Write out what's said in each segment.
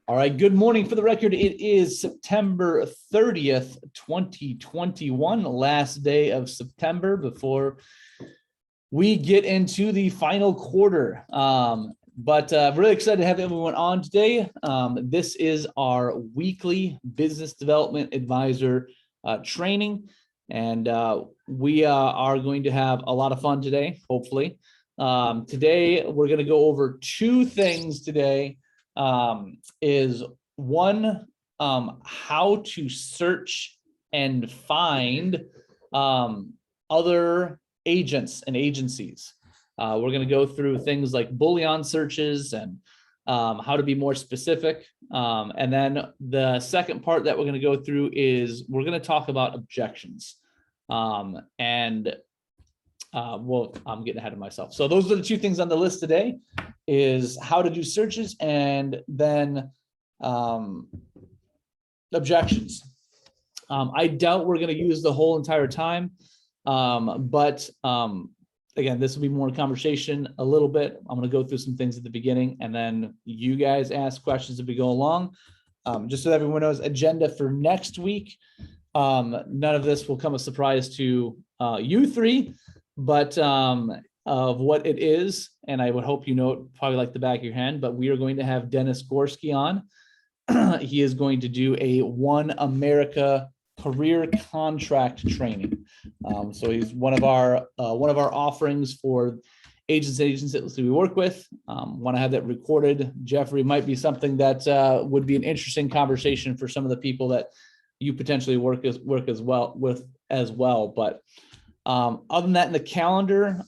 All right, good morning. For the record, it is September 30th, 2021, last day of September before we get into the final quarter. But really excited to have everyone on today. This is our weekly business development advisor training, and we are going to have a lot of fun today, hopefully. Today, we're going to go over two things today. Is one, how to search and find other agents and agencies. We're going to go through things like Boolean searches and how to be more specific. And then the second part that we're going to go through is we're going to talk about objections. Well, I'm getting ahead of myself. So those are the two things on the list today, is how to do searches and then objections. I doubt we're going to use the whole entire time, but again, this will be more conversation a little bit. I'm going to go through some things at the beginning, and then you guys ask questions as we go along. Just so everyone knows, agenda for next week. None of this will come as a surprise to you three, but of what it is, and I would hope you know it probably like the back of your hand, but we are going to have Dennis Gorski on. He is going to do a One America career contract training. So he's one of our offerings for agents that we work with. Want to have that recorded. Jeffrey, might be something that would be an interesting conversation for some of the people that you potentially work as well. But other than that, in the calendar,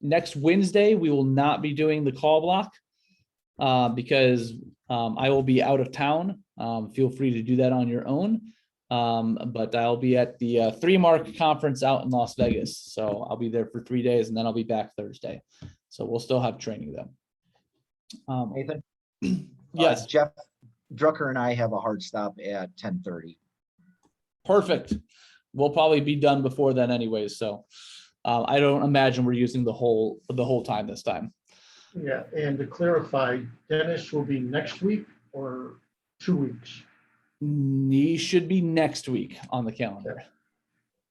next Wednesday, we will not be doing the call block because I will be out of town. Feel free to do that on your own. But I'll be at the 3 Mark conference out in Las Vegas. So I'll be there for 3 days and then I'll be back Thursday. So we'll still have training though. Nathan? Yes. Jeff Drucker and I have a hard stop at 10:30. Perfect. We'll probably be done before then anyways. So I don't imagine we're using the whole time this time. Yeah, and to clarify, Dennis will be next week or 2 weeks? He should be next week on the calendar.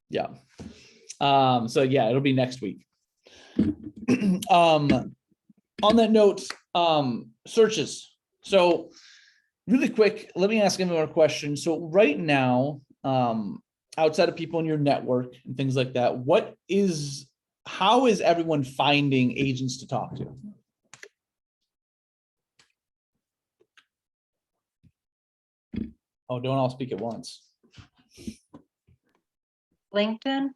Yeah. So yeah, it'll be next week. On that note, searches. So really quick, let me ask everyone a question. So right now, outside of people in your network and things like that, how is everyone finding agents to talk to? Oh, don't all speak at once. LinkedIn,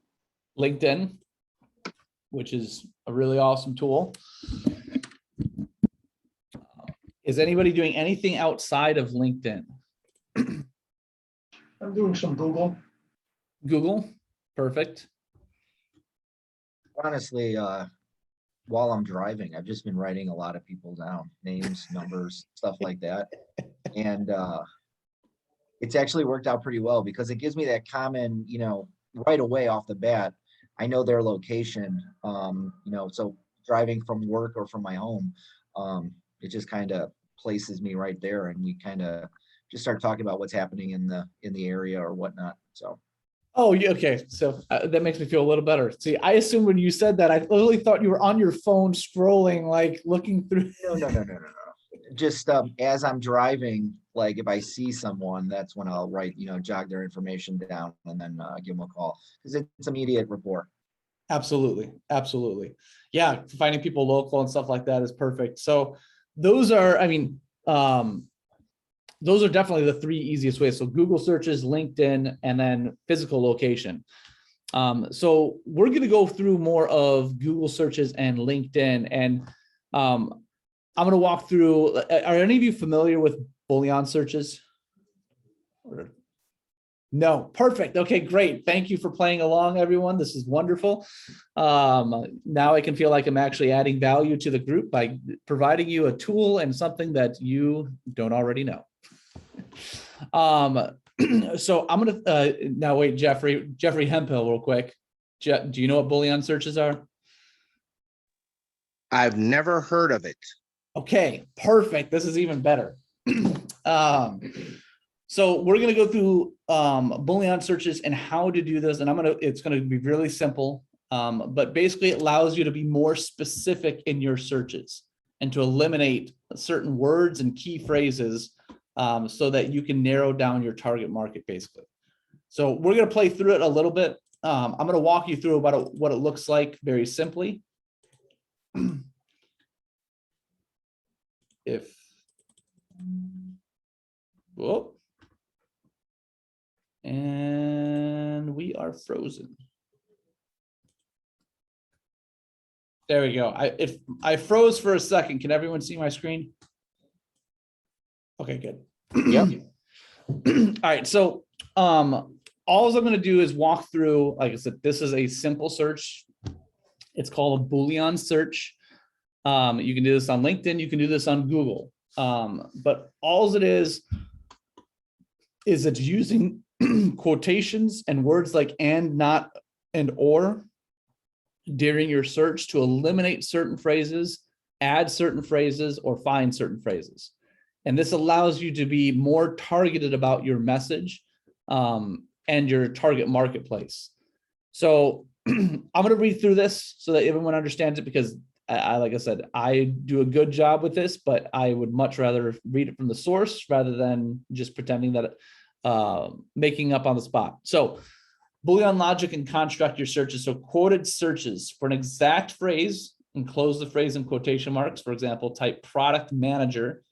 which is a really awesome tool. Is anybody doing anything outside of LinkedIn? I'm doing some Google. Google, perfect. Honestly, while I'm driving, I've just been writing a lot of people down, names, numbers, stuff like that. And it's actually worked out pretty well because it gives me that common, right away off the bat, I know their location, so driving from work or from my home, it just kind of places me right there, and we kind of just start talking about what's happening in the area or whatnot. So. Oh, yeah, okay. So that makes me feel a little better. See, I assumed when you said that, I literally thought you were on your phone scrolling, like looking through. No. Just as I'm driving, like if I see someone, that's when I'll write, jog their information down and then give them a call because it's immediate rapport. Absolutely. Yeah, finding people local and stuff like that is perfect. So those are, those are definitely the 3 easiest ways. So Google searches, LinkedIn, and then physical location. So we're going to go through more of Google searches and LinkedIn, and I'm going to walk through. Are any of you familiar with Boolean searches? No, perfect. Okay, great. Thank you for playing along, everyone. This is wonderful. Now I can feel like I'm actually adding value to the group by providing you a tool and something that you don't already know. So I'm going to now wait, Jeffrey Hemphill, real quick. Do you know what Boolean searches are? I've never heard of it. Okay, perfect. This is even better. So we're going to go through Boolean searches and how to do this. And it's going to be really simple. But basically it allows you to be more specific in your searches and to eliminate certain words and key phrases so that you can narrow down your target market basically. So we're going to play through it a little bit. I'm going to walk you through about what it looks like very simply. Whoop. And we are frozen. There we go. If I froze for a second, can everyone see my screen? Okay, good. Yep. All right, so all I'm going to do is walk through, like I said, this is a simple search. It's called a Boolean search. You can do this on LinkedIn, you can do this on Google. But all it is it's using quotations and words like and, not, and or during your search to eliminate certain phrases, add certain phrases, or find certain phrases. And this allows you to be more targeted about your message and your target marketplace. So I'm going to read through this so that everyone understands it, because like I said, I do a good job with this, but I would much rather read it from the source rather than just pretending that making up on the spot. So Boolean logic and construct your searches. So quoted searches for an exact phrase, enclose the phrase in quotation marks. For example, type product manager,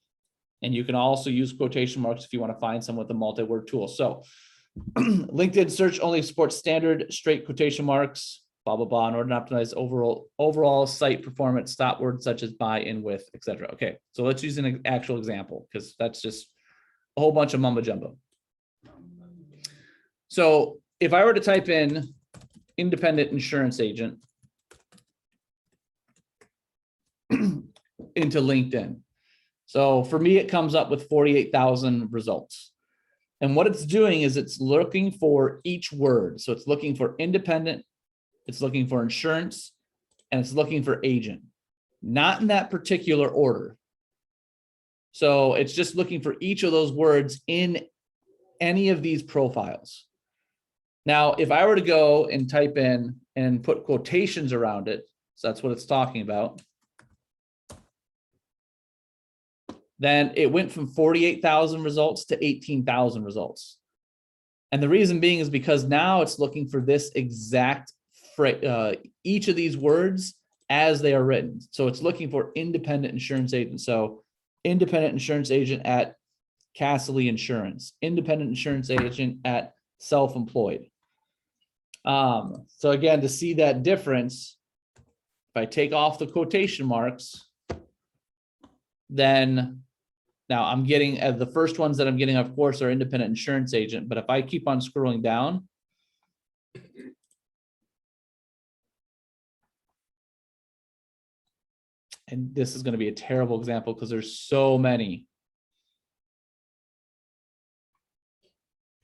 and you can also use quotation marks if you want to find someone with a multi-word tool. So LinkedIn search only supports standard straight quotation marks, blah, blah, blah, in order to optimize overall site performance, stop words such as by, in, with, etc. Okay, so let's use an actual example, because that's just a whole bunch of mumbo jumbo. So if I were to type in independent insurance agent into LinkedIn, so for me, it comes up with 48,000 results. And what it's doing is it's looking for each word. So it's looking for independent, it's looking for insurance, and it's looking for agent, not in that particular order. So it's just looking for each of those words in any of these profiles. Now, if I were to go and type in and put quotations around it, so that's what it's talking about, then it went from 48,000 results to 18,000 results. And the reason being is because now it's looking for this exact each of these words as they are written. So it's looking for independent insurance agent. So independent insurance agent at Castley Insurance, independent insurance agent at self-employed. So again, to see that difference, if I take off the quotation marks, then now I'm getting the first ones that I'm getting, of course, are independent insurance agent. But if I keep on scrolling down, and this is going to be a terrible example because there's so many.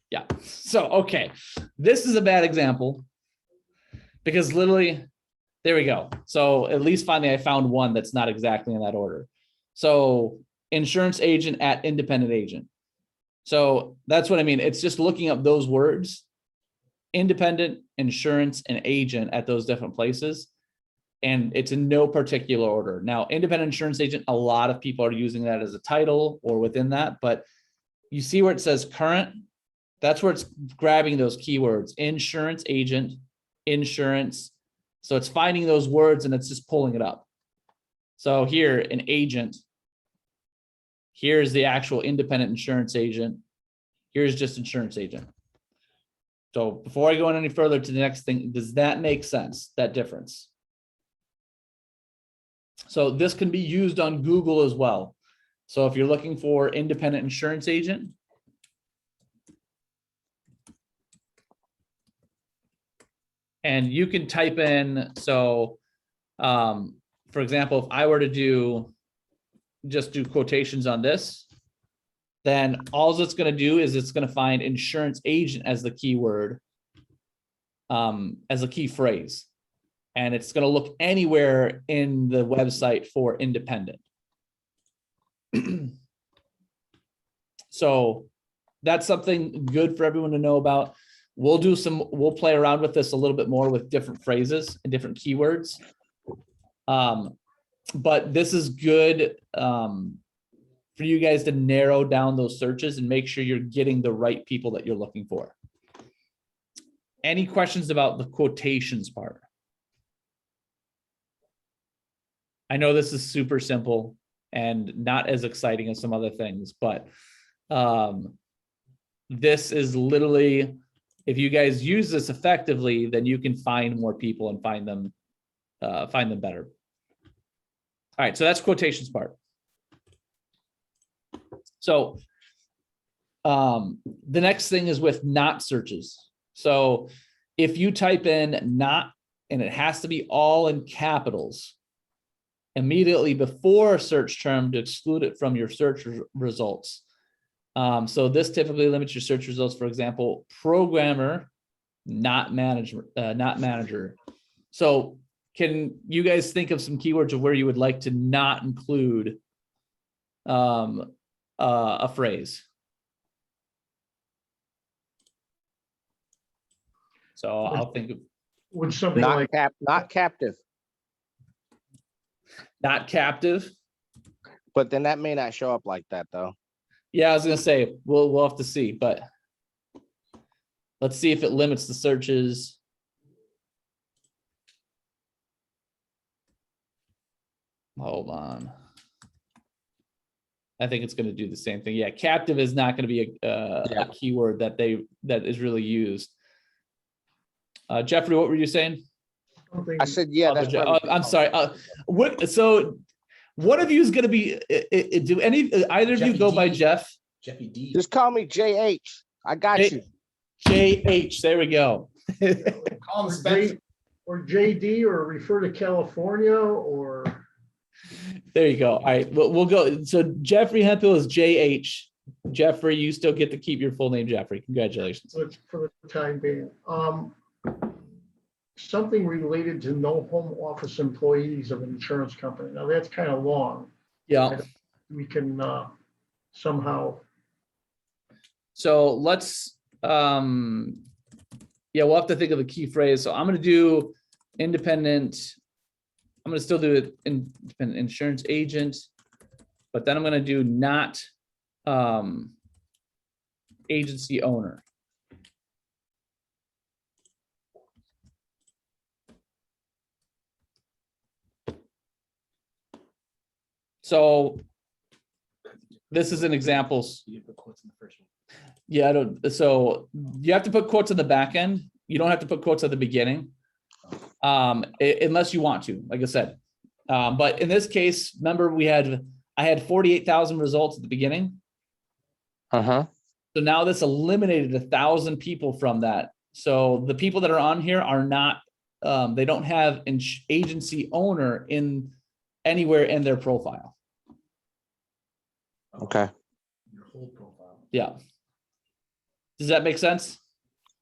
Yeah, so, okay, this is a bad example because literally, there we go. So at least finally I found one that's not exactly in that order. So insurance agent at independent agent. So that's what I mean. It's just looking up those words, independent, insurance, and agent at those different places. And it's in no particular order. Now, independent insurance agent, a lot of people are using that as a title or within that, but you see where it says current, that's where it's grabbing those keywords, insurance agent, insurance. So it's finding those words and it's just pulling it up. So here, an agent, here's the actual independent insurance agent. Here's just insurance agent. So before I go on any further to the next thing, does that make sense, that difference? So this can be used on Google as well. So if you're looking for independent insurance agent, and you can type in, so for example, if I were to just do quotations on this, then all it's going to do is it's going to find insurance agent as the keyword, as a key phrase. And it's going to look anywhere in the website for independent. So that's something good for everyone to know about. We'll play around with this a little bit more with different phrases and different keywords. But this is good for you guys to narrow down those searches and make sure you're getting the right people that you're looking for. Any questions about the quotations part? I know this is super simple and not as exciting as some other things, but this is literally, if you guys use this effectively, then you can find more people and find them better. All right, so that's quotations part. So the next thing is with not searches. So if you type in not, and it has to be all in capitals, immediately before a search term to exclude it from your search results. So this typically limits your search results. For example, programmer, not manager. So can you guys think of some keywords of where you would like to not include a phrase? So I'll think of Would something like Not captive, not captive. but then that may not show up like that though. Yeah, I was gonna say we'll have to see, but let's see if it limits the searches. Hold on. I think it's going to do the same thing. Yeah, captive is not going to be a keyword that is really used. Jeffrey, what were you saying? something? I said, yeah, that's. I'm sorry. So one of you is going to be? Do either of you Jeffy go by D. Jeff? Jeffy D. Just call me JH. I got you. JH. There we go. Call him Or Spencer. J- or JD, or refer to California, or There you go. All right, we'll go. So Jeffrey Hemphill is JH. Jeffrey, you still get to keep your full name, Jeffrey. Congratulations. for the time being. Something related to no home office employees of an insurance company. Now, that's kind of long. Yeah. We can somehow, So let's, yeah, we'll have to think of a key phrase. So I'm going to do independent. I'm going to still do it independent insurance agent, but then I'm going to do not agency owner. So this is an example. You put quotes in the first one. Yeah, I don't, so you have to put quotes on the back end. You don't have to put quotes at the beginning. Unless you want to, like I said. But in this case, remember I had 48,000 results at the beginning. Uh-huh. So now this eliminated 1,000 people from that. So the people that are on here are not, they don't have an agency owner in anywhere in their profile. Okay. Your whole profile. Yeah. Does that make sense?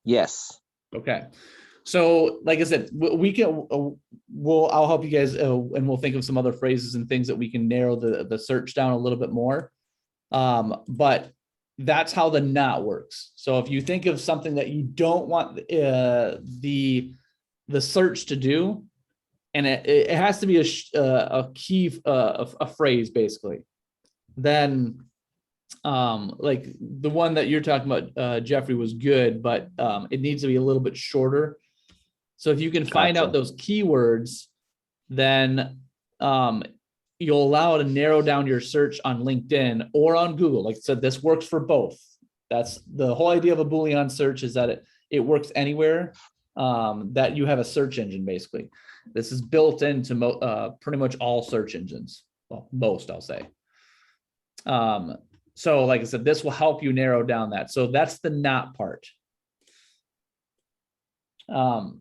Yes. Okay. So like I said, we can, I'll help you guys and we'll think of some other phrases and things that we can narrow the search down a little bit more. But that's how the not works. So if you think of something that you don't want the search to do, and it has to be a key, a phrase basically, then like the one that you're talking about, Jeffrey, was good, but it needs to be a little bit shorter. So if you can find out those keywords, then you'll allow it to narrow down your search on LinkedIn or on Google. Like I said, this works for both. That's the whole idea of a Boolean search, is that it works anywhere that you have a search engine, basically. This is built into pretty much all search engines. Well, most, I'll say. So like I said, this will help you narrow down that. So that's the not part.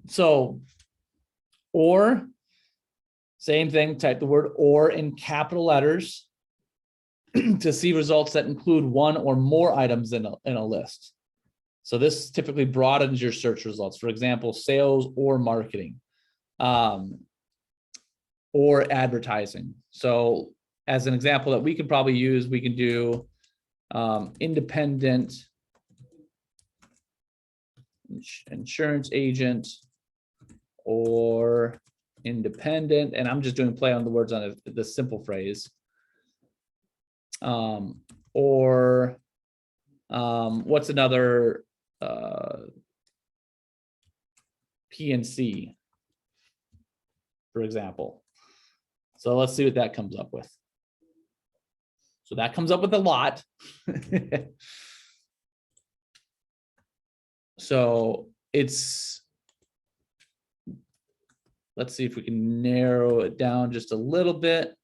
So, or, same thing, type the word or in capital letters to see results that include one or more items in a list. So this typically broadens your search results. For example, sales or marketing, or advertising. So as an example that we could probably use, we can do independent insurance agent or independent, and I'm just doing play on the words on the simple phrase. Or what's another PNC, for example. So let's see what that comes up with. So that comes up with a lot. So it's, let's see if we can narrow it down just a little bit.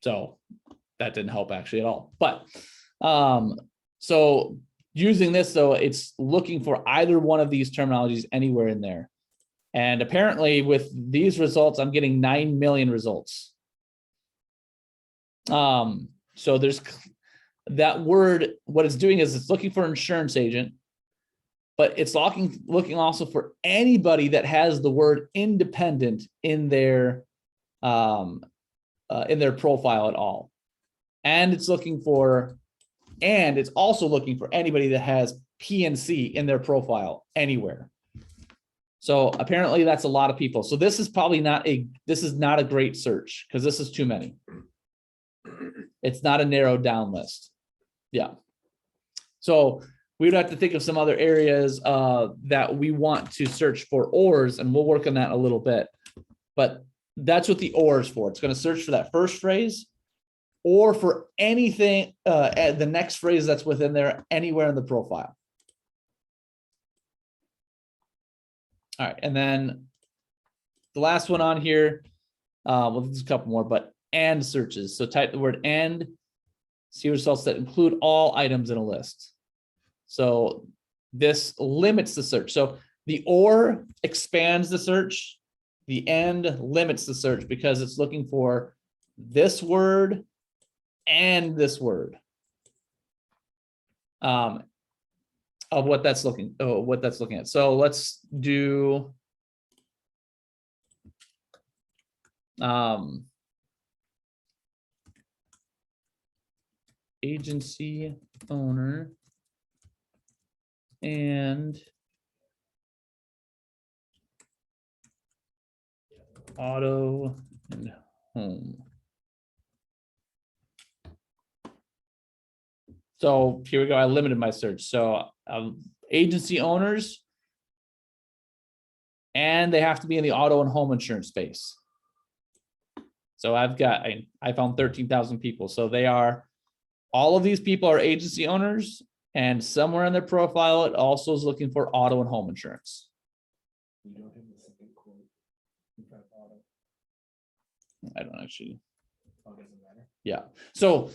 So that didn't help actually at all. But so using this, though, it's looking for either one of these terminologies anywhere in there. And apparently with these results, I'm getting 9 million results. So there's that word, what it's doing is it's looking for insurance agent, but it's looking also for anybody that has the word independent in their profile at all. And it's looking for, and it's also looking for anybody that has PNC in their profile anywhere. So apparently that's a lot of people. So this is probably not a great search because this is too many. It's not a narrowed down list. Yeah. So we would have to think of some other areas that we want to search for ors, and we'll work on that a little bit. But that's what the or is for. It's going to search for that first phrase or for anything, the next phrase that's within there anywhere in the profile. All right, and then the last one on here, well, there's a couple more, but and searches. So type the word and, see results that include all items in a list. So this limits the search. So the or expands the search, the and limits the search because it's looking for this word and this word. Of what that's looking at. So let's do agency owner and auto and home. So here we go. I limited my search. So agency owners, and they have to be in the auto and home insurance space. So I found 13,000 people. So they are, all of these people are agency owners, and somewhere in their profile, it also is looking for auto and home insurance. You don't have the second quote in front of auto. I don't actually. Oh, it doesn't matter. Yeah. So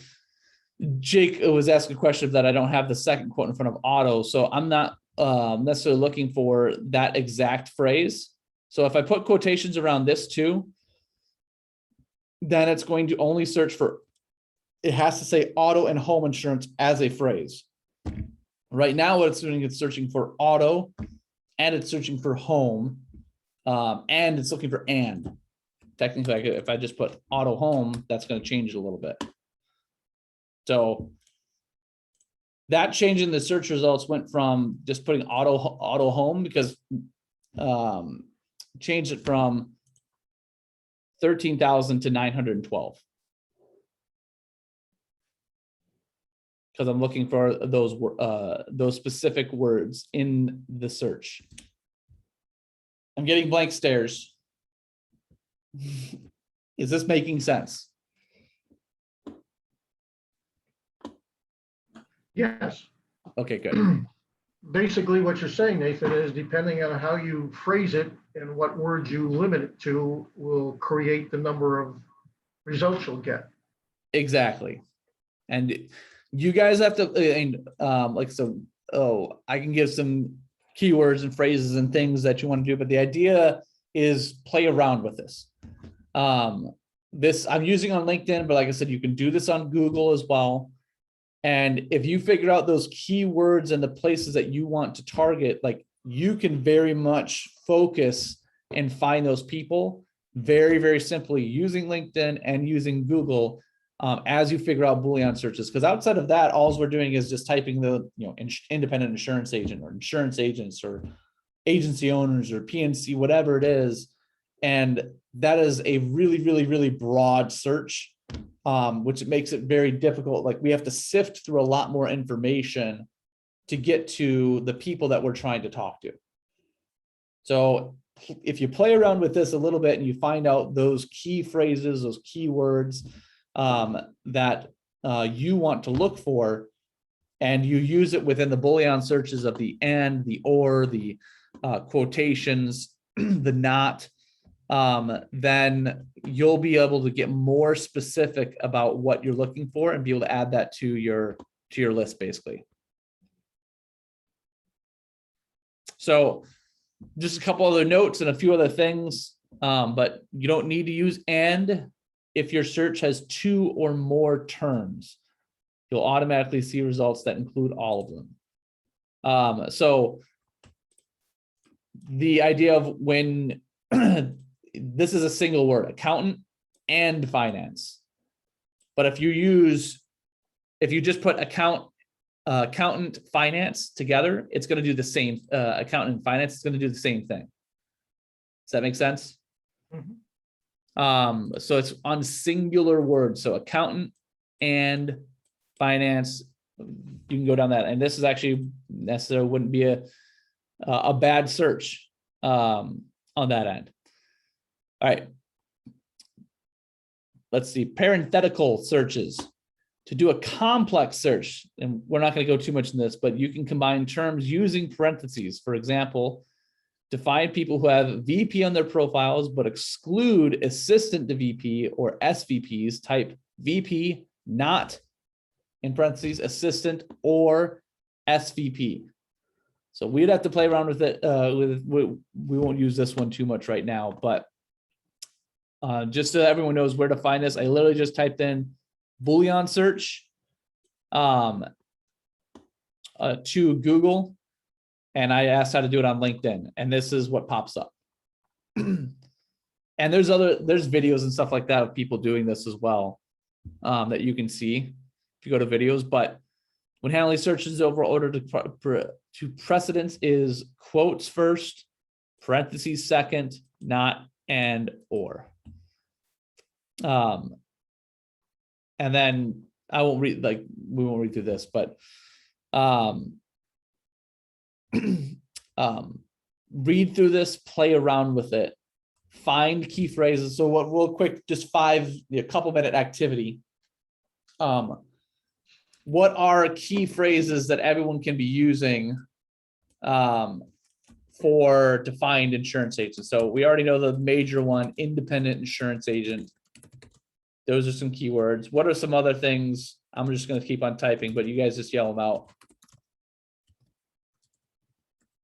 Jake was asking a question that I don't have the second quote in front of auto. So I'm not necessarily looking for that exact phrase. So if I put quotations around this too, then it's going to only search for, it has to say auto and home insurance as a phrase. Right now, what it's doing, it's searching for auto and it's searching for home and it's looking for and. Technically, if I just put auto home, that's going to change it a little bit. So that change in the search results went from just putting auto home because changed it from 13,000 to 912. Because I'm looking for those specific words in the search. I'm getting blank stares. Is this making sense? Yes. Okay, good. Basically, what you're saying, Nathan, is depending on how you phrase it and what words you limit it to will create the number of results you'll get. Exactly. And you guys have to, like, so, I can give some keywords and phrases and things that you want to do, but the idea is play around with this. This I'm using on LinkedIn, but like I said, you can do this on Google as well. And if you figure out those keywords and the places that you want to target, like you can very much focus and find those people very, very simply using LinkedIn and using Google as you figure out Boolean searches. Because outside of that, all we're doing is just typing the, independent insurance agent or insurance agents or agency owners or PNC, whatever it is. And that is a really, really, really broad search, which makes it very difficult. Like we have to sift through a lot more information to get to the people that we're trying to talk to. So if you play around with this a little bit and you find out those key phrases, those keywords that you want to look for, and you use it within the Boolean searches of the and, the or, the quotations, the not, then you'll be able to get more specific about what you're looking for and be able to add that to your list, basically. So just a couple other notes and a few other things, but you don't need to use and if your search has 2 or more terms. You'll automatically see results that include all of them. So the idea of when this is a single word, accountant and finance. But if you just put accountant finance together, it's going to do the same. Accountant and finance is going to do the same thing. Does that make sense? Mhm. So it's on singular words. So accountant and finance, you can go down that. And this is actually necessarily wouldn't be a bad search on that end. All right. Let's see, parenthetical searches. To do a complex search, and we're not going to go too much in this, but you can combine terms using parentheses. For example, to find people who have VP on their profiles, but exclude assistant to VP or SVPs, type VP, not in parentheses, assistant or SVP. So we'd have to play around with it. We won't use this one too much right now, but just so everyone knows where to find this, I literally just typed in Boolean search to Google, and I asked how to do it on LinkedIn, and this is what pops up. And there's videos and stuff like that of people doing this as well that you can see if you go to videos. But when handling searches over order to precedence is quotes first, parentheses second, not and or. And then I won't read, we won't read through this, but read through this, play around with it, find key phrases. So what real quick, just a couple minute activity. What are key phrases that everyone can be using to find insurance agents? So we already know the major one, independent insurance agent. Those are some keywords. What are some other things? I'm just going to keep on typing, but you guys just yell them out.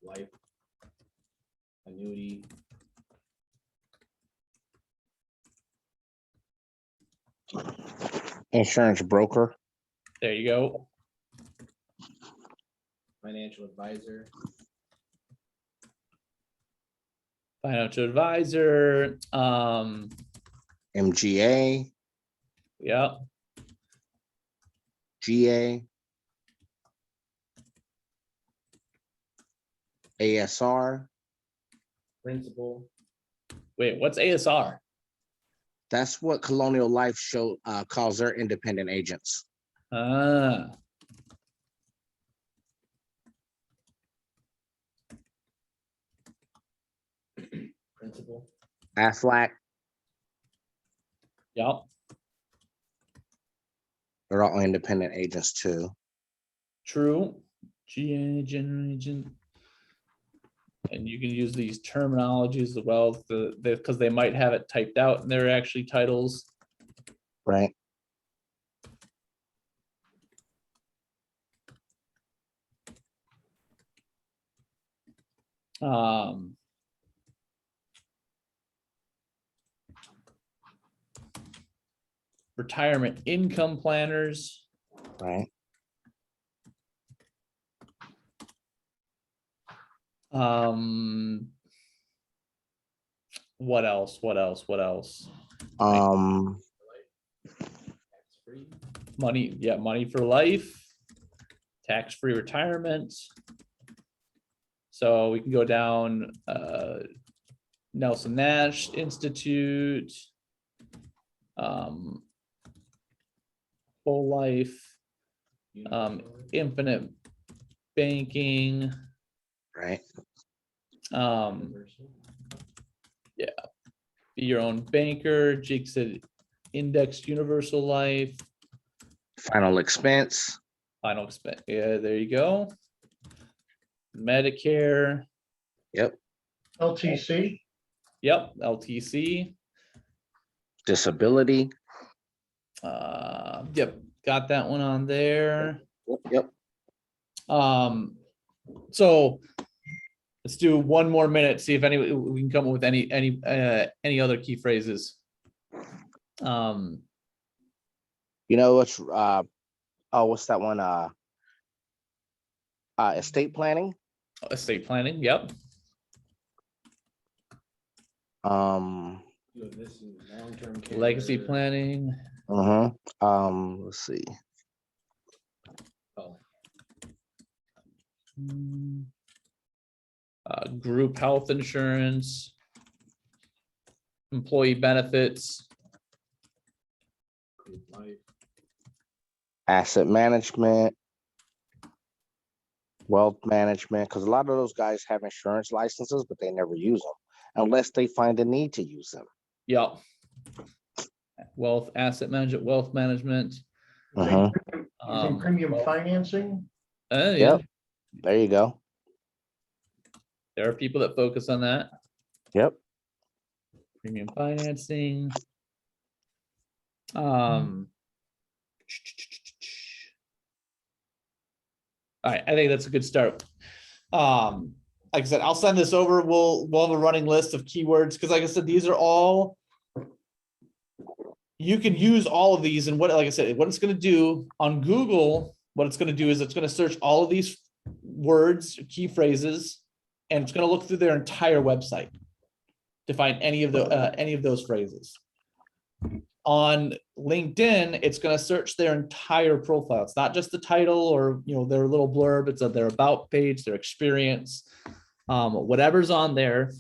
Life, annuity, Insurance broker. There you go. financial advisor, Financial advisor. MGA, Yeah. GA, ASR. principal, Wait, what's ASR? That's what Colonial Life calls their independent agents. Ah, principal, Aflac, yep. they're all independent agents too. True. GA agent. And you can use these terminologies as well because they might have it typed out and they're actually titles. Right. Retirement income planners. Right. What else? What else? What else? Tax-free. Money, yeah, money for life, tax-free retirement. So we can go down, Nelson Nash Institute, whole life, infinite banking, Right. Universal. be your own banker. Jake said indexed universal life, Final expense. final expense. Yeah, there you go. Medicare. Yep. LTC, Yep, LTC. Disability. Yep, got that one on there. Yep. So let's do one more minute, see if we can come up with any other key phrases. You know what's what's that one? Estate planning. Estate planning, yep. So this is long-term care. Legacy planning, Let's see. Oh, group health insurance, employee benefits, group life. Asset management. Wealth management, because a lot of those guys have insurance licenses, but they never use them unless they find a need to use them. yep. Wealth, asset management, wealth management. using premium Well, financing. yeah, Yep. There you go. there are people that focus on that. Yep. Premium financing. All right, I think that's a good start. Like I said, I'll send this over. We'll have a running list of keywords because, like I said, these are all, you can use all of these. And what, like I said, what it's going to do on Google, what it's going to do is it's going to search all of these words, key phrases, and it's going to look through their entire website to find any of those phrases. On LinkedIn, it's going to search their entire profile. It's not just the title or their little blurb. It's their about page, their experience, whatever's on there.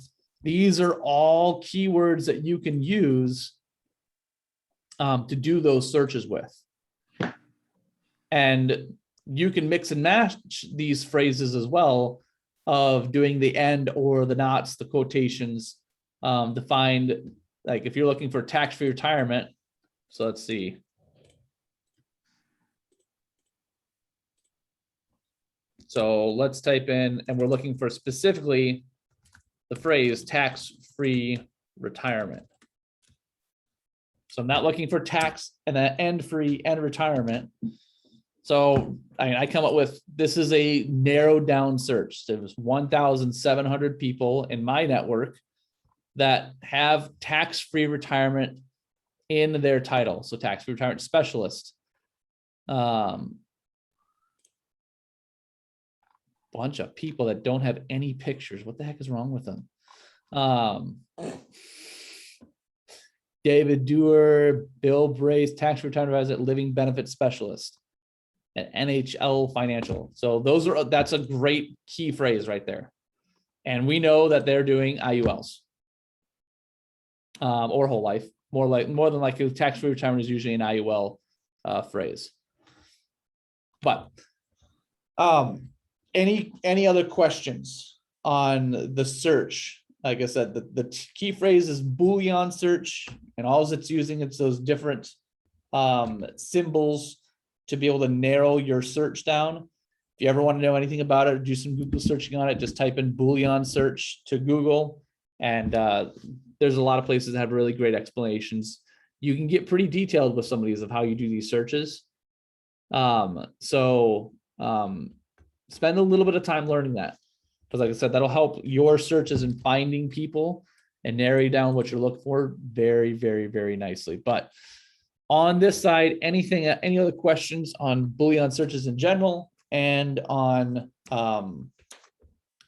These are all keywords that you can use to do those searches with. And you can mix and match these phrases as well, of doing the and or the nots, the quotations, to find, like if you're looking for tax-free retirement. So let's see. So let's type in, and we're looking for specifically the phrase tax-free retirement. So I'm not looking for tax and then end free and retirement. So I come up with, this is a narrowed down search. There was 1,700 people in my network that have tax-free retirement in their title. So tax-free retirement specialist. Bunch of people that don't have any pictures. What the heck is wrong with them? David Dewar, Bill Brace, tax retirement advisor, living benefit specialist at NHL Financial. So that's a great key phrase right there. And we know that they're doing IULs or whole life. More than likely, tax-free retirement is usually an IUL phrase. But any other questions on the search? Like I said, the key phrase is Boolean search, and all it's using, it's those different symbols to be able to narrow your search down. If you ever want to know anything about it, or do some Google searching on it, just type in Boolean search to Google, and there's a lot of places that have really great explanations. You can get pretty detailed with some of these of how you do these searches. Spend a little bit of time learning that, because like I said, that'll help your searches in finding people and narrow down what you're looking for very, very, very nicely. But on this side, any other questions on Boolean searches in general and on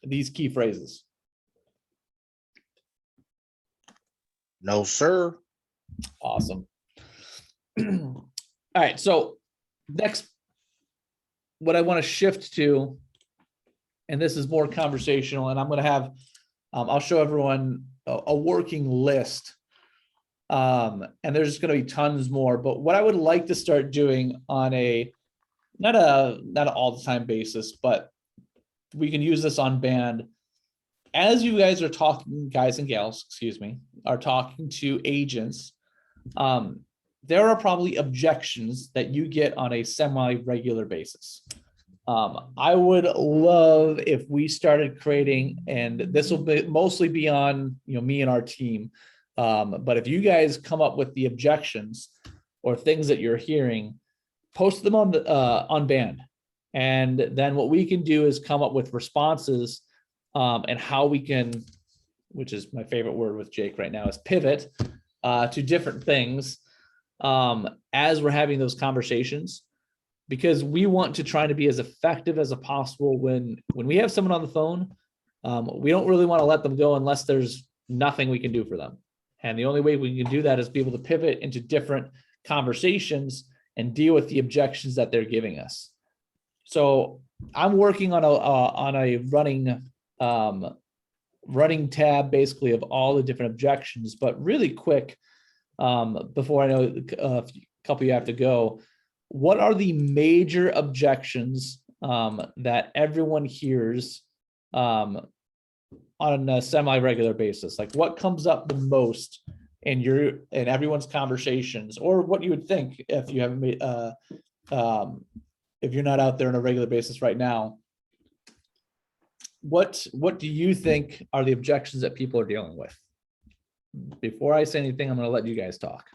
these key phrases? No, sir. Awesome. All right, so next, what I want to shift to, and this is more conversational, and I'm going to have, I'll show everyone a working list. And there's going to be tons more, but what I would like to start doing on a, not an all the time basis, but we can use this on band. As you guys are talking, guys and gals, excuse me, are talking to agents, there are probably objections that you get on a semi-regular basis. I would love if we started creating, and this will be mostly be on, me and our team. But if you guys come up with the objections or things that you're hearing, post them on band. And then what we can do is come up with responses, and how we can, which is my favorite word with Jake right now, is pivot to different things as we're having those conversations, because we want to try to be as effective as possible when we have someone on the phone. We don't really want to let them go unless there's nothing we can do for them. And the only way we can do that is be able to pivot into different conversations and deal with the objections that they're giving us. So I'm working on a running tab basically of all the different objections, but really quick, before I know a couple of you have to go, what are the major objections that everyone hears on a semi-regular basis? Like, what comes up the most in everyone's conversations, or what you would think if you haven't made if you're not out there on a regular basis right now? What do you think are the objections that people are dealing with? Before I say anything, I'm going to let you guys talk.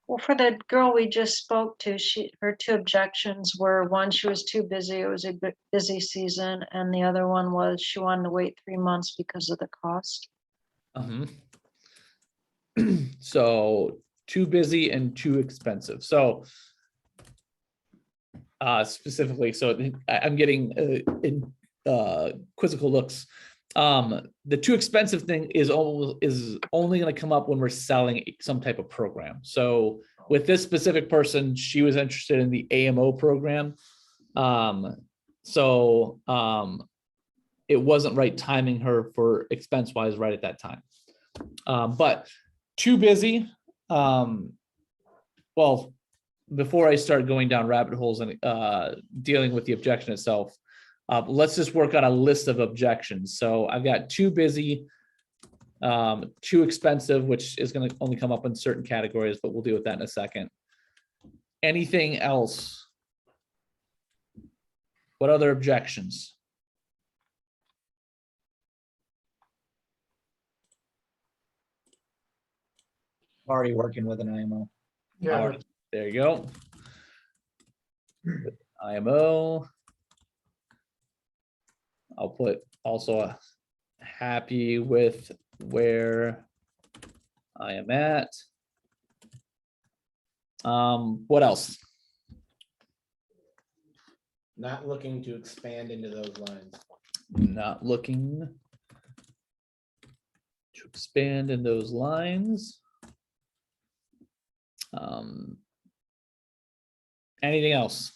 Well, for the girl we just spoke to, her two objections were, one, she was too busy. It was a busy season. And the other one was she wanted to wait 3 months because of the cost. So too busy and too expensive. So specifically, so I'm getting quizzical looks. The too expensive thing is only going to come up when we're selling some type of program. So with this specific person, she was interested in the AMO program. It wasn't right timing her for expense wise right at that time. But too busy. Well, before I start going down rabbit holes and dealing with the objection itself, let's just work on a list of objections. So I've got too busy, too expensive, which is going to only come up in certain categories, but we'll deal with that in a second. Anything else? What other objections? Already working with an IMO. Yeah, All right, there you go. IMO. I'll put also happy with where I am at. What else? Not looking to expand into those lines. Not looking to expand in those lines. Anything else?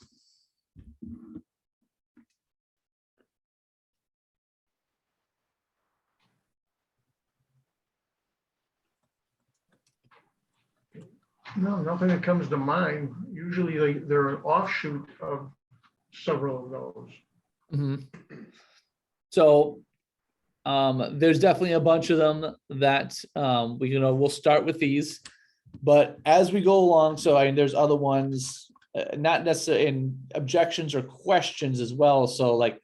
no, nothing that comes to mind. Usually they're an offshoot of several of those. So there's definitely a bunch of them that we'll start with these, but as we go along, so I mean, there's other ones, not necessarily in objections or questions as well. So like,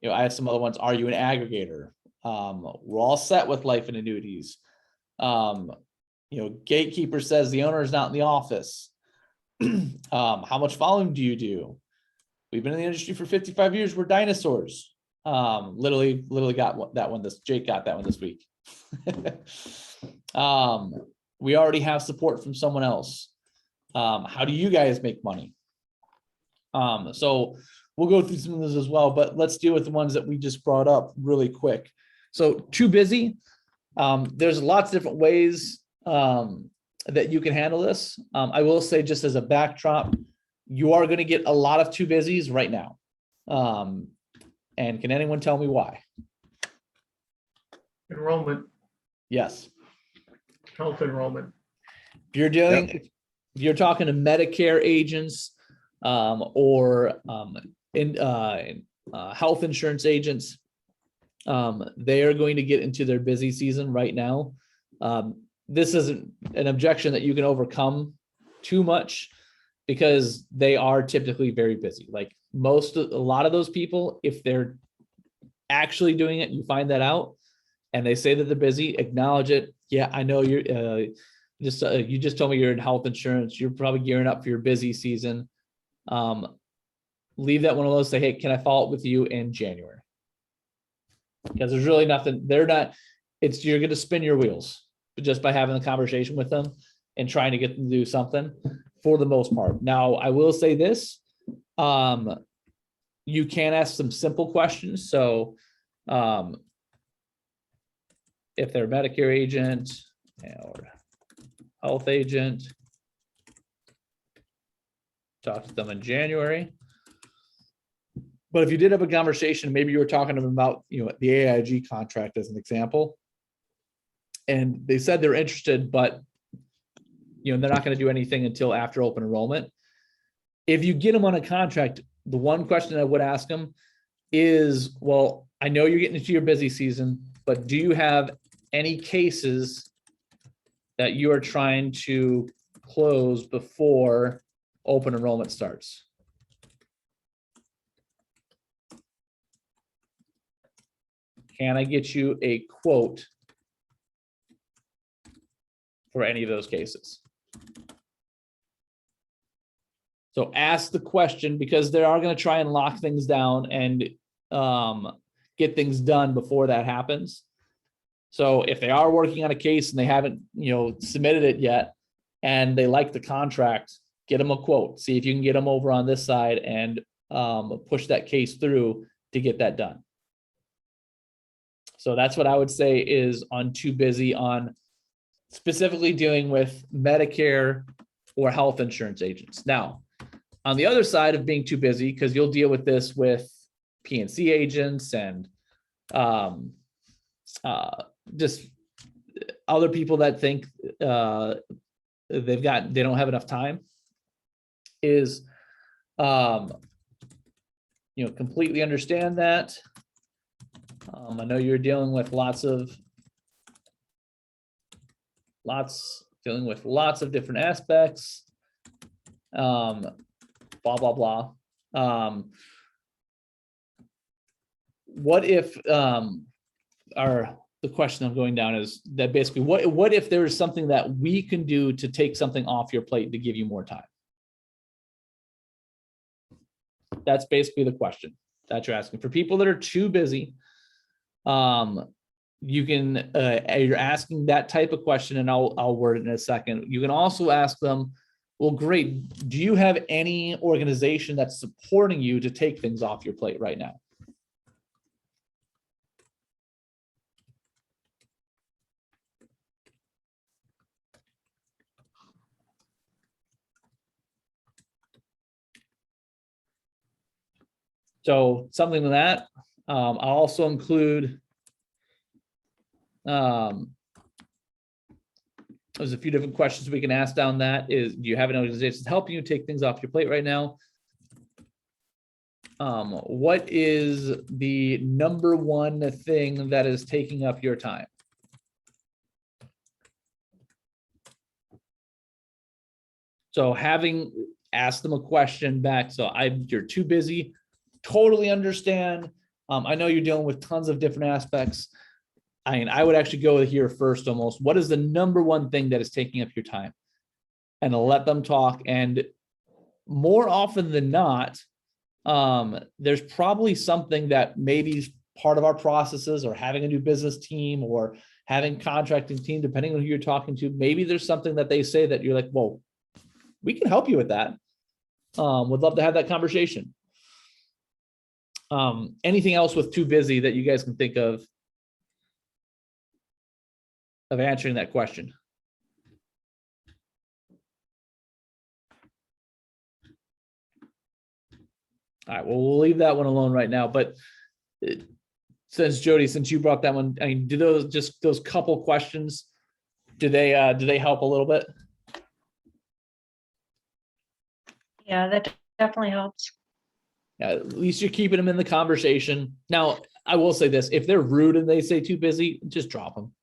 I have some other ones. Are you an aggregator? We're all set with life and annuities. Gatekeeper says the owner is not in the office. How much volume do you do? We've been in the industry for 55 years. We're dinosaurs. Literally got that one. Jake got that one this week. We already have support from someone else. How do you guys make money? So we'll go through some of those as well, but let's deal with the ones that we just brought up really quick. So too busy. There's lots of different ways that you can handle this. I will say, just as a backdrop, you are going to get a lot of too busies right now. And can anyone tell me why? Enrollment, Yes. health enrollment. If you're doing, if you're talking to Medicare agents or health insurance agents, they are going to get into their busy season right now. This isn't an objection that you can overcome too much, because they are typically very busy. Like a lot of those people, if they're actually doing it, you find that out and they say that they're busy, acknowledge it. Yeah, I know you're you just told me you're in health insurance. You're probably gearing up for your busy season. Leave that one alone. Say, hey, can I follow up with you in January? Because there's really nothing, you're going to spin your wheels just by having a conversation with them and trying to get them to do something, for the most part. Now, I will say this, you can ask some simple questions. So if they're a Medicare agent or health agent, talk to them in January. But if you did have a conversation, maybe you were talking to them about, the AIG contract as an example, and they said they're interested, but they're not going to do anything until after open enrollment. If you get them on a contract, the one question I would ask them is, well, I know you're getting into your busy season, but do you have any cases that you are trying to close before open enrollment starts? Can I get you a quote for any of those cases? So ask the question, because they are going to try and lock things down and get things done before that happens. So if they are working on a case and they haven't, submitted it yet, and they like the contract, get them a quote. See if you can get them over on this side and push that case through to get that done. So that's what I would say is on too busy, on specifically dealing with Medicare or health insurance agents. Now, on the other side of being too busy, because you'll deal with this with PNC agents and just other people that think they don't have enough time, is completely understand that. I know you're dealing with lots of different aspects, blah, blah, blah. What if, the question I'm going down is that basically, what if there's something that we can do to take something off your plate to give you more time? That's basically the question that you're asking. For people that are too busy, you can, you're asking that type of question, and I'll word it in a second. You can also ask them, well, great, do you have any organization that's supporting you to take things off your plate right now? So something like that. I'll also include, there's a few different questions we can ask down that is, do you have an organization that's helping you take things off your plate right now? What is the number one thing that is taking up your time? So having asked them a question back, so you're too busy, totally understand. I know you're dealing with tons of different aspects. I would actually go here first almost. What is the number one thing that is taking up your time? And let them talk. And more often than not, there's probably something that maybe is part of our processes, or having a new business team, or having contracting team, depending on who you're talking to. Maybe there's something that they say that you're like, whoa, we can help you with that. Would love to have that conversation. Anything else with too busy that you guys can think of answering that question? All right, well, we'll leave that one alone right now, but since Jody, since you brought that one, I mean, do those couple questions, do they help a little bit? Yeah, that definitely helps. Yeah, at least you're keeping them in the conversation. Now, I will say this, if they're rude and they say too busy, just drop them.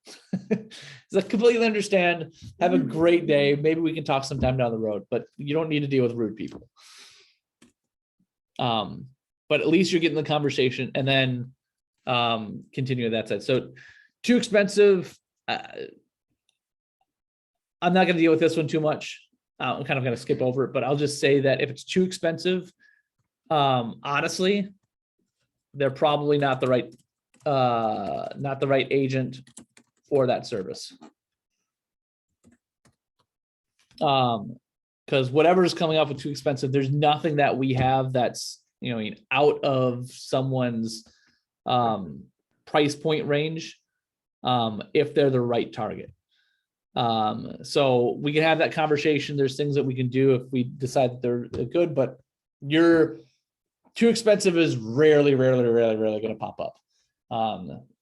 So I completely understand. Have a great day. Maybe we can talk sometime down the road, but you don't need to deal with rude people. But at least you're getting the conversation and then continue that side. So too expensive. I'm not going to deal with this one too much. I'm kind of going to skip over it, but I'll just say that if it's too expensive, honestly, they're probably not the right agent for that service. Because whatever is coming up with too expensive, there's nothing that we have that's, you know, out of someone's price point range, if they're the right target. So we can have that conversation. There's things that we can do if we decide that they're good, but you're too expensive is rarely going to pop up.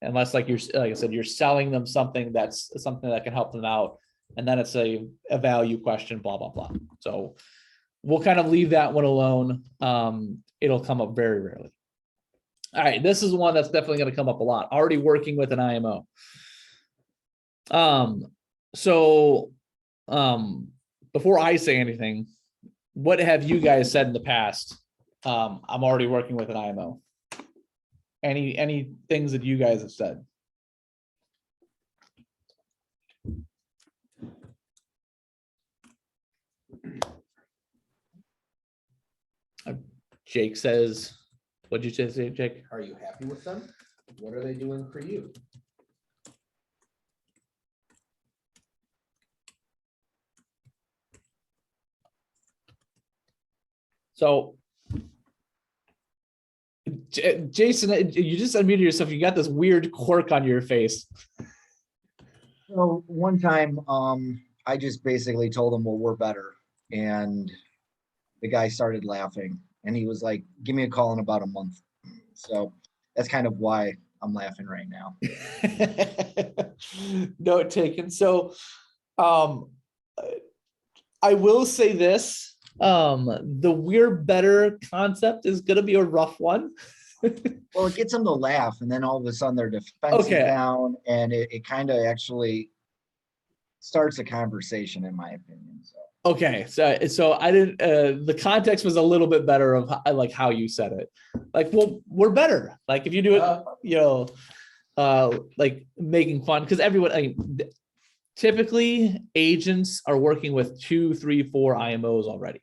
Unless like I said, you're selling them something that's something that can help them out. And then it's a value question, blah, blah, blah. So we'll kind of leave that one alone. It'll come up very rarely. All right, this is one that's definitely going to come up a lot. Already working with an IMO. Before I say anything, what have you guys said in the past? I'm already working with an IMO. Any things that you guys have said? Jake says, what'd you just say, Jake? Are you happy with them? What are they doing for you? So, Jason, you just unmuted yourself. You got this weird quirk on your face. So one time, I just basically told him, well, we're better. And the guy started laughing and he was like, give me a call in about a month. So that's kind of why I'm laughing right now. Note taken. So, I will say this, the we're better concept is going to be a rough one. Well, it gets them to laugh and then all of a sudden their defense Okay. is down and it kind of actually starts a conversation in my opinion. So. Okay, so I didn't. The context was a little bit better of like how you said it. Like, well, we're better. Like if you do it, you know, like making fun because everyone. I mean, typically agents are working with 2, 3, 4 IMOs already.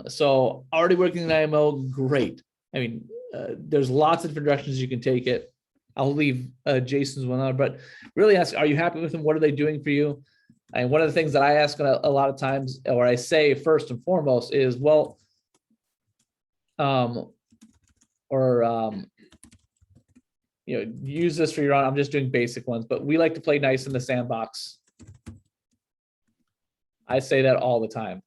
So already working an IMO, great. I mean, there's lots of different directions you can take it. I'll leave Jason's one out, but really ask: are you happy with them? What are they doing for you? And one of the things that I ask a lot of times, or I say first and foremost, is, well, you know, use this for your own. I'm just doing basic ones, but we like to play nice in the sandbox. I say that all the time.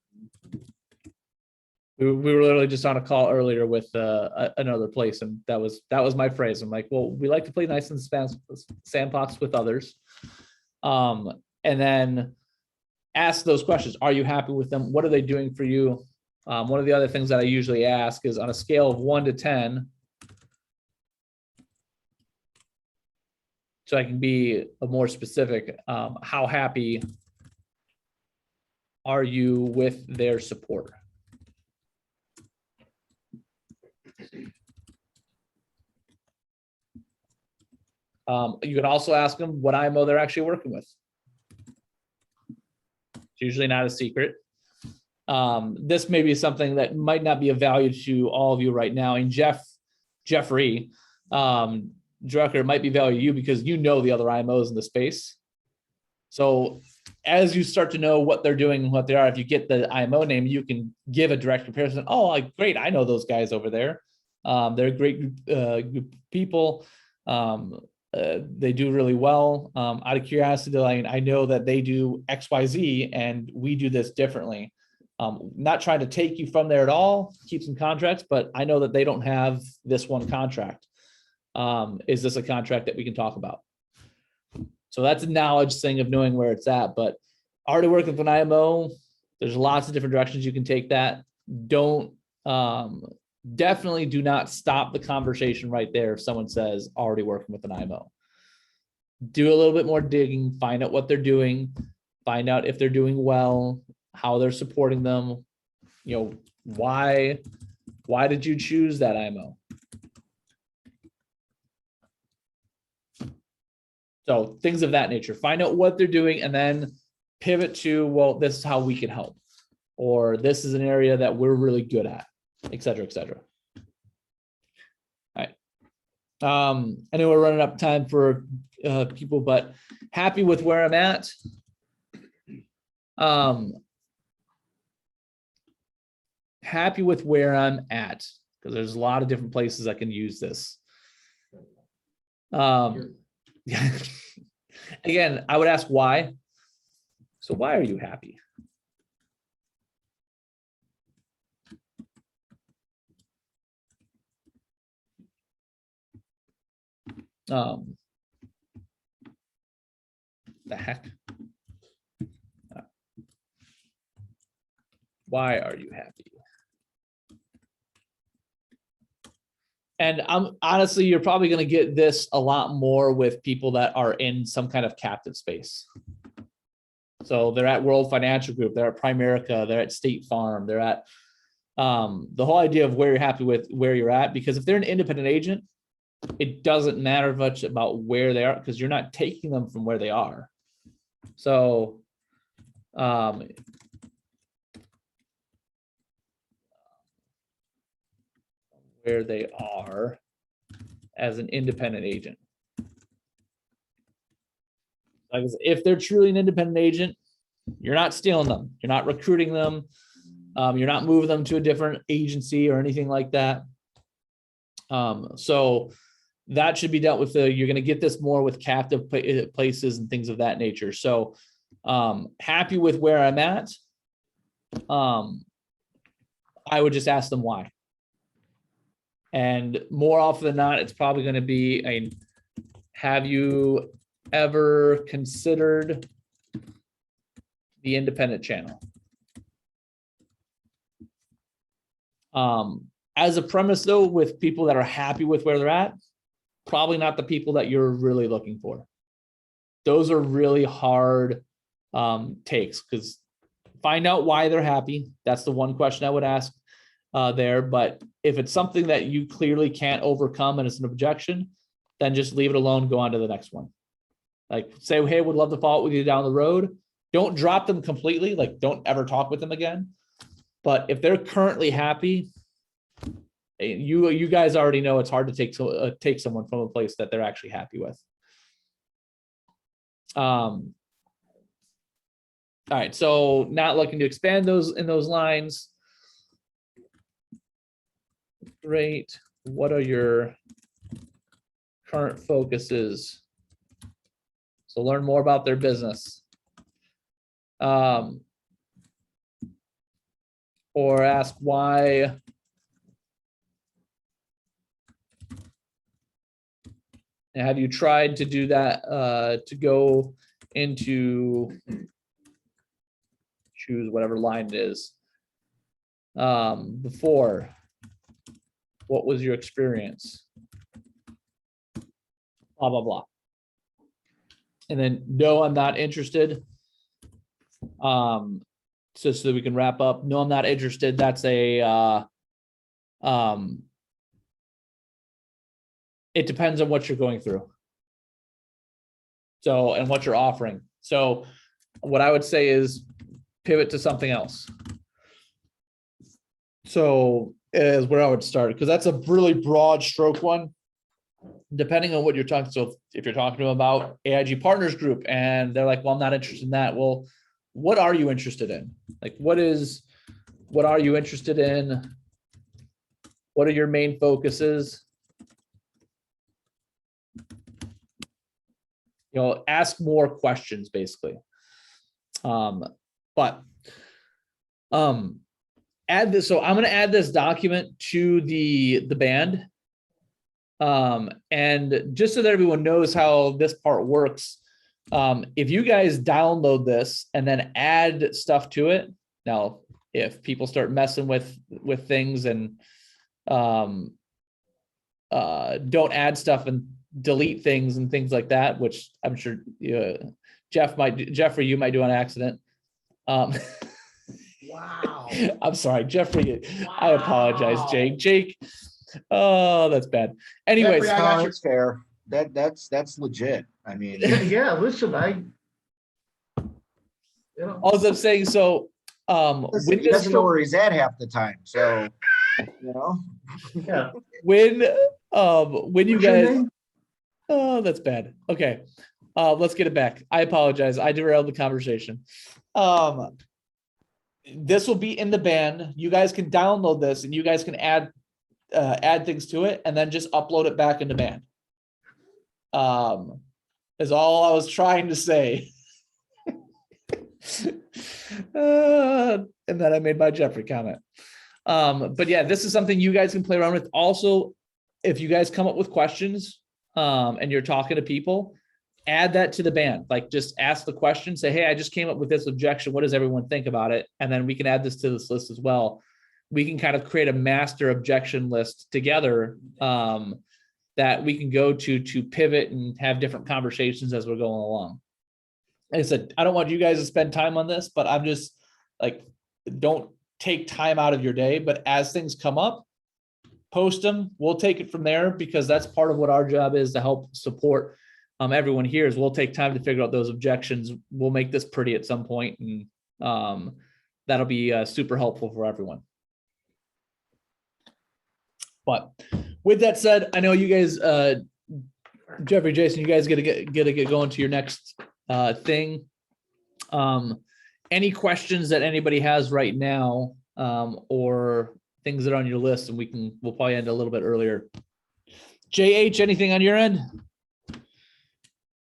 We were literally just on a call earlier with another place, and that was my phrase. I'm like, well, we like to play nice in the sandbox with others. And then ask those questions. Are you happy with them? What are they doing for you? One of the other things that I usually ask is on a scale of 1 to 10, so I can be more specific, how happy are you with their support? You can also ask them what IMO they're actually working with. It's usually not a secret. This may be something that might not be of value to all of you right now. And Jeffrey Drucker might be value to you because you know the other IMOs in the space. So as you start to know what they're doing and what they are, if you get the IMO name, you can give a direct comparison. Oh, great, I know those guys over there. They're a great group of people. They do really well. Out of curiosity, I know that they do XYZ and we do this differently. Not trying to take you from there at all, keep some contracts, but I know that they don't have this one contract. Is this a contract that we can talk about? So that's a knowledge thing of knowing where it's at, but already working with an IMO, there's lots of different directions you can take that. Don't, definitely do not stop the conversation right there if someone says already working with an IMO. Do a little bit more digging, find out what they're doing, find out if they're doing well, how they're supporting them, you know, why did you choose that IMO? So things of that nature, find out what they're doing and then pivot to, well, this is how we can help, or this is an area that we're really good at, et cetera, et cetera. All right. I know we're running up time for people, but happy with where I'm at. Happy with where I'm at, because there's a lot of different places I can use this. Again, I would ask why. So why are you happy? The heck? Why are you happy? And I'm honestly, you're probably going to get this a lot more with people that are in some kind of captive space. So they're at World Financial Group, they're at Primerica, they're at State Farm, they're at the whole idea of where you're happy with where you're at, because if they're an independent agent, it doesn't matter much about where they are because you're not taking them from where they are. So where they are as an independent agent. Like if they're truly an independent agent, you're not stealing them, you're not recruiting them, you're not moving them to a different agency or anything like that. So that should be dealt with. You're going to get this more with captive places and things of that nature. So happy with where I'm at. I would just ask them why. And more often than not, it's probably going to be have you ever considered the independent channel? As a premise though, with people that are happy with where they're at, probably not the people that you're really looking for. Those are really hard takes, because find out why they're happy. That's the one question I would ask there. But if it's something that you clearly can't overcome and it's an objection, then just leave it alone, go on to the next one. Like say, hey, would love to follow up with you down the road. Don't drop them completely, like don't ever talk with them again. But if they're currently happy, you guys already know it's hard to take someone from a place that they're actually happy with. All right, so not looking to expand those in those lines. Great. What are your current focuses? So learn more about their business. Or ask why. Have you tried to do that, to go into, choose whatever line it is, before? What was your experience? Blah, blah, blah. And then, no, I'm not interested. So that we can wrap up. No, I'm not interested. That's a, it depends on what you're going through. So, and what you're offering. So what I would say is pivot to something else. So is where I would start, because that's a really broad stroke one, depending on what you're talking. So if you're talking to them about AIG Partners Group and they're like, well, I'm not interested in that. Well, what are you interested in? Like, what are you interested in? What are your main focuses? Ask more questions basically. But add this. So I'm going to add this document to the band. And just so that everyone knows how this part works, if you guys download this and then add stuff to it, now if people start messing with things and don't add stuff and delete things and things like that, which I'm sure Jeffrey, you might do on accident. Wow. I'm sorry, Jeffrey. I apologize, Jake. Oh, that's bad. Anyways, Jeffrey, I got it's fair. That's legit. I mean, Yeah, listen, all I'm saying, so listen, he doesn't know where he's at half the time. So, yeah. when you What's your guys, name? oh, that's bad. Okay, let's get it back. I apologize. I derailed the conversation. This will be in the band. You guys can download this and you guys can add things to it and then just upload it back into band. Is all I was trying to say. And then I made my Jeffrey comment. But yeah, this is something you guys can play around with. Also, if you guys come up with questions and you're talking to people, add that to the band. Like just ask the question, say, hey, I just came up with this objection. What does everyone think about it? And then we can add this to this list as well. We can kind of create a master objection list together that we can go to pivot and have different conversations as we're going along. Like I said, I don't want you guys to spend time on this, but I'm just like, don't take time out of your day, but as things come up, post them. We'll take it from there because that's part of what our job is to help support everyone here is we'll take time to figure out those objections. We'll make this pretty at some point, and that'll be super helpful for everyone. But with that said, I know you guys, Jeffrey, Jason, you guys gotta get going to your next thing. Any questions that anybody has right now, or things that are on your list, and we'll probably end a little bit earlier. JH, anything on your end?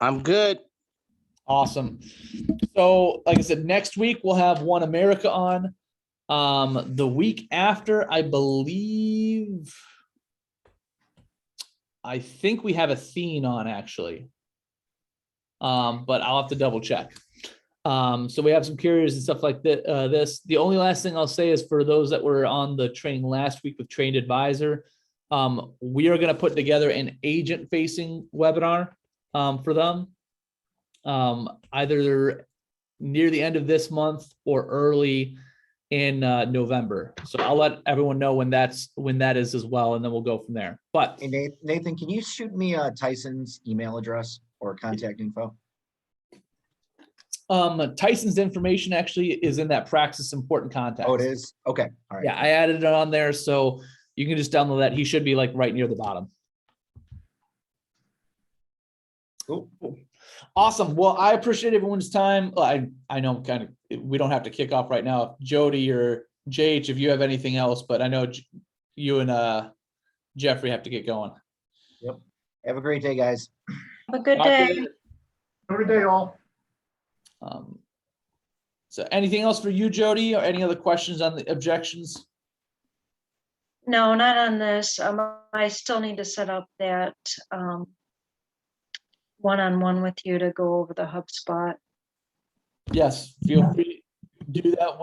I'm good. Awesome. So, like I said, next week we'll have One America on. The week after, I think we have Athene on actually. But I'll have to double check. So we have some carriers and stuff like this. The only last thing I'll say is for those that were on the training last week with Trained Advisor, we are going to put together an agent-facing webinar for them, either near the end of this month or early in November. So I'll let everyone know when that is as well, and then we'll go from there. But hey, Nathan, can you shoot me Tyson's email address or contact info? Tyson's information actually is in that Praxis important contacts. Oh, it is? Okay. All right. Yeah, I added it on there, so you can just download that. He should be like right near the bottom. Cool. Awesome. Well, I appreciate everyone's time. I know kind of we don't have to kick off right now. Jody or JH, if you have anything else, but I know you and Jeffrey have to get going. Yep. Have a great day, guys. Have a good day. Every day, all. So anything else for you, Jody, or any other questions on the objections? No, not on this. I still need to set up that one-on-one with you to go over the HubSpot. Yes, feel free to do that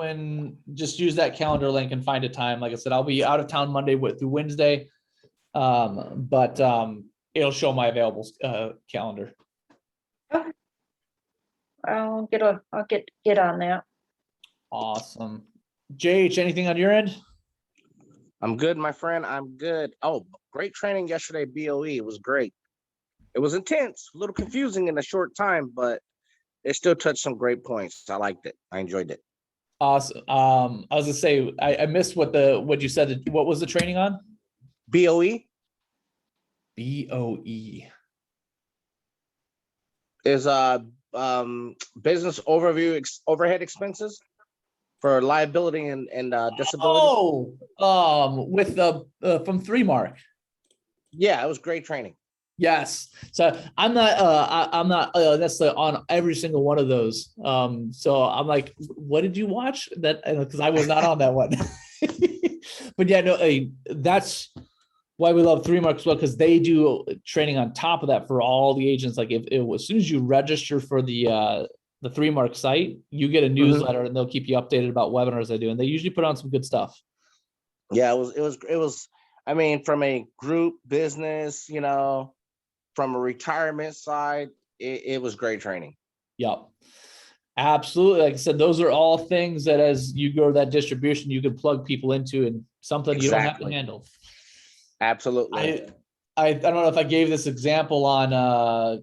just use that calendar link and find a time. Like I said, I'll be out of town Monday through Wednesday, but it'll show my available calendar. Okay. I'll get on that. Awesome. JH, anything on your end? I'm good, my friend. I'm good. Oh, great training yesterday, BOE. It was great. It was intense, a little confusing in a short time, but it still touched some great points. I liked it. I enjoyed it. Awesome. I was gonna say I missed what you said. What was the training on? BOE BOE is business overview overhead expenses. for liability and disability. With the from 3 Mark. Yeah, it was great training. Yes. So I'm not necessarily on every single one of those. So I'm like, what did you watch? That because I was not on that one. But yeah, no, that's why we love 3Mark as well, because they do training on top of that for all the agents. Like if it was, as soon as you register for the 3Mark site, you get a newsletter and they'll keep you updated about webinars they do, and they usually put on some good stuff. Yeah, it was. I mean, from a group business, you know, from a retirement side, it was great training. Yep. Absolutely. Like I said, those are all things that as you grow that distribution, you can plug people into, and something you don't have to Exactly. handle. Absolutely. I don't know if I gave this example on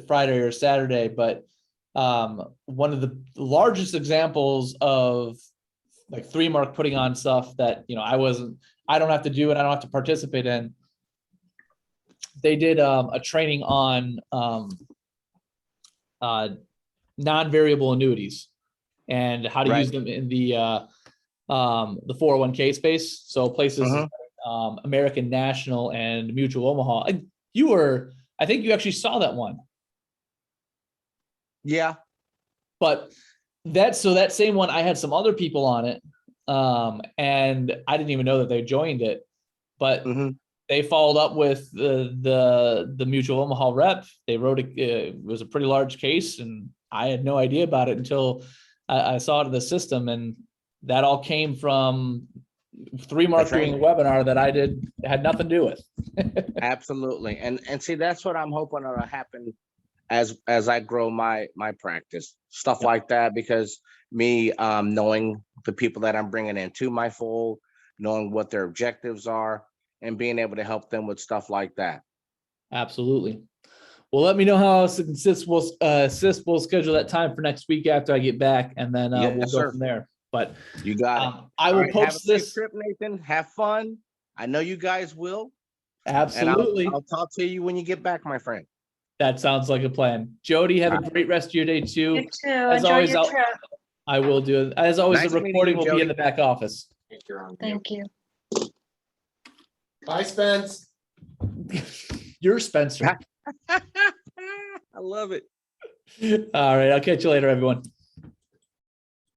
Friday or Saturday, but one of the largest examples of like 3Mark putting on stuff that, you know, I don't have to do and I don't have to participate in. They did a training on non-variable annuities and how to Right. use them in the 401k space. So places like, American National and Mutual Omaha. I think you actually saw that one. Yeah. But that same one, I had some other people on it. And I didn't even know that they joined it, but they followed up with the Mutual Omaha rep. They wrote it was a pretty large case, and I had no idea about it until I saw it in the system, and that all came from 3Mark doing a webinar that I had nothing to do with. Absolutely. And see, that's what I'm hoping will happen as I grow my practice, stuff like that, because me knowing the people that I'm bringing into my fold, knowing what their objectives are, and being able to help them with stuff like that. Absolutely. Well, let me know how Sis will schedule that time for next week after I get back, and then we'll go from there. But you got it. I will post have a safe this trip, Nathan. Have fun. I know you guys will. Absolutely. And I'll talk to you when you get back, my friend. That sounds like a plan. Jody, have a great rest of your day too. You too. As Enjoy always, your trip. I will do it. As always, Nice the meeting recording you, will be in Jody. the back office. Thank you. Bye, Spence. You're Spencer. I love it. All right. I'll catch you later, everyone.